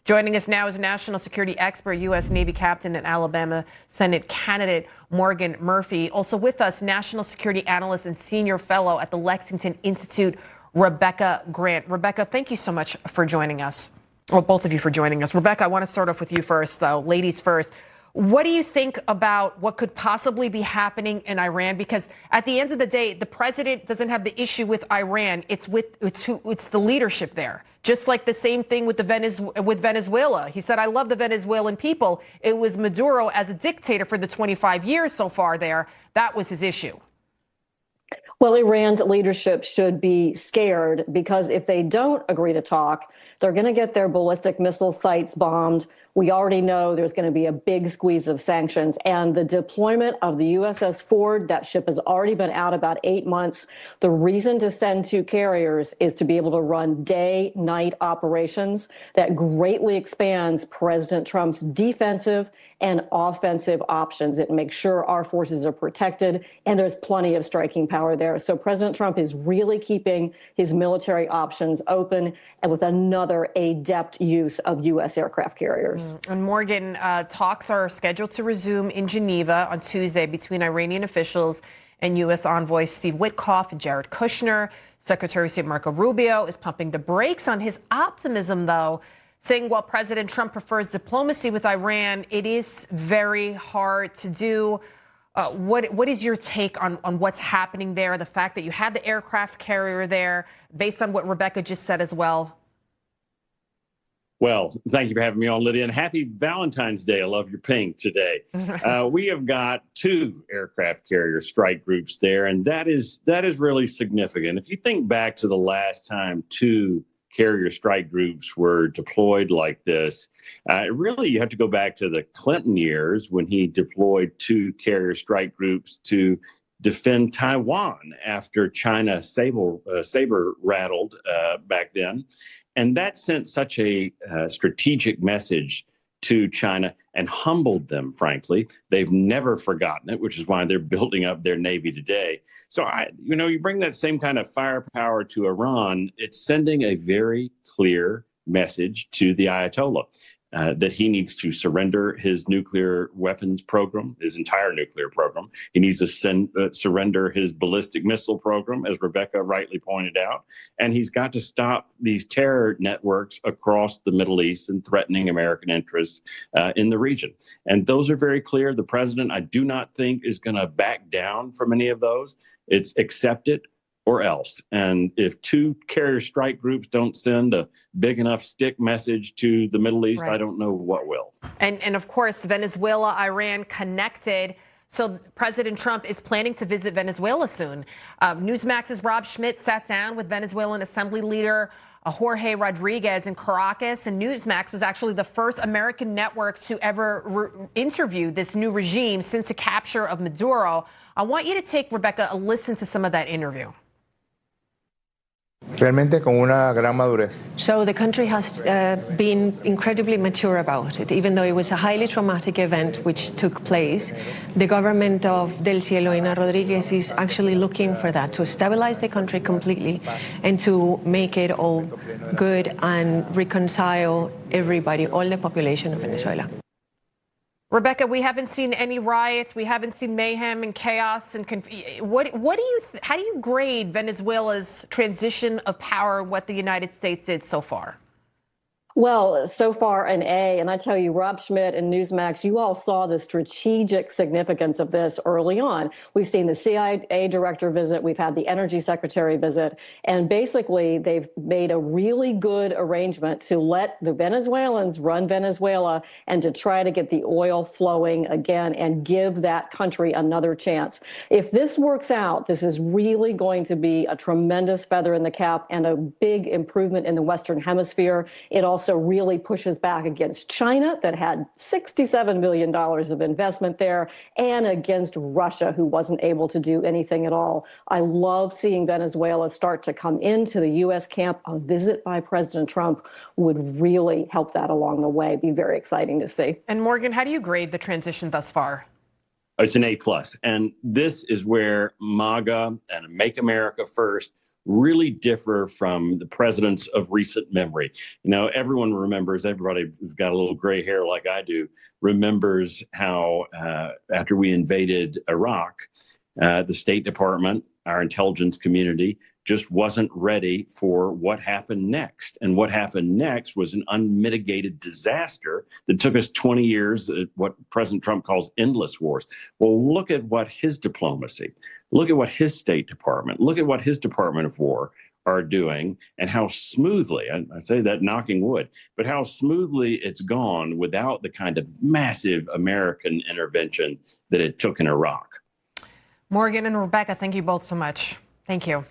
Joining us now is a national security expert, U.S. Navy captain and Alabama Senate candidate Morgan Murphy. Also with us, national security analyst and senior fellow at the Lexington Institute, Rebecca Grant. Rebecca, thank you so much for joining us. Well, both of you for joining us. Rebecca, I want to start off with you first, though. Ladies first. What do you think about what could possibly be happening in Iran? Because at the end of the day, the president doesn't have the issue with Iran. It's the leadership there. Just like the same thing with Venezuela. He said, I love the Venezuelan people. It was Maduro as a dictator for the 25 years so far there. That was his issue. Well, Iran's leadership should be scared because if they don't agree to talk, they're going to get their ballistic missile sites bombed. We already know there's going to be a big squeeze of sanctions, and the deployment of the USS Ford, that ship has already been out about 8 months. The reason to send 2 carriers is to be able to run day-night operations. That greatly expands President Trump's defensive and offensive options. It makes sure our forces are protected, and there's plenty of striking power there. So President Trump is really keeping his military options open, and with another adept use of U.S. aircraft carriers. And Morgan, talks are scheduled to resume in Geneva on Tuesday between Iranian officials and U.S. envoys Steve Witkoff and Jared Kushner. Secretary of State Marco Rubio is pumping the brakes on his optimism, though, saying while President Trump prefers diplomacy with Iran, it is very hard to do. What is your take on what's happening there? The fact that you had the aircraft carrier there, based on what Rebecca just said as well? Well, thank you for having me on, Lydia, and happy Valentine's Day. I love your pink today. We have got 2 aircraft carrier strike groups there, and that is really significant. If you think back to the last time 2 carrier strike groups were deployed like this, really you have to go back to the Clinton years when he deployed 2 carrier strike groups to defend Taiwan after China saber rattled back then. And that sent such a strategic message to China and humbled them, frankly. They've never forgotten it, which is why they're building up their Navy today. So, you bring that same kind of firepower to Iran, it's sending a very clear message to the Ayatollah. That he needs to surrender his nuclear weapons program, his entire nuclear program. He needs to surrender his ballistic missile program, as Rebecca rightly pointed out. And he's got to stop these terror networks across the Middle East and threatening American interests in the region. And those are very clear. The president, I do not think, is going to back down from any of those. It's accept it or else. And if 2 carrier strike groups don't send a big enough stick message to the Middle East, right, I don't know what will. And of course, Venezuela, Iran connected. So President Trump is planning to visit Venezuela soon. Newsmax's Rob Schmidt sat down with Venezuelan Assembly leader Jorge Rodriguez in Caracas, and Newsmax was actually the first American network to ever interview this new regime since the capture of Maduro. I want you to take, Rebecca, a listen to some of that interview. Realmente con una gran madurez. So the country has been incredibly mature about it. Even though it was a highly traumatic event which took place, the government of Del Cielo Ina Rodriguez is actually looking for that, to stabilize the country completely and to make it all good and reconcile everybody, all the population of Venezuela. Rebecca, we haven't seen any riots. We haven't seen mayhem and chaos and how do you grade Venezuela's transition of power, what the United States did so far? Well, so far an A, and I tell you, Rob Schmidt and Newsmax, you all saw the strategic significance of this early on. We've seen the CIA director visit, we've had the energy secretary visit, and basically they've made a really good arrangement to let the Venezuelans run Venezuela and to try to get the oil flowing again and give that country another chance. If this works out, this is really going to be a tremendous feather in the cap and a big improvement in the Western Hemisphere. It also really pushes back against China, that had $67 billion of investment there, and against Russia, who wasn't able to do anything at all. I love seeing Venezuela start to come into the U.S. camp. A visit by President Trump would really help that along the way. Be very exciting to see. And Morgan, how do you grade the transition thus far? It's an A+. And this is where MAGA and Make America First really differ from the presidents of recent memory. You know, everyone remembers, everybody who's got a little gray hair like I do, remembers how after we invaded Iraq, the State Department, our intelligence community, just wasn't ready for what happened next. And what happened next was an unmitigated disaster that took us 20 years, what President Trump calls endless wars. Well, look at what his diplomacy, look at what his State Department, look at what his Department of War are doing, and how smoothly, I say that knocking wood, but how smoothly it's gone without the kind of massive American intervention that it took in Iraq. Morgan and Rebecca, thank you both so much. Thank you.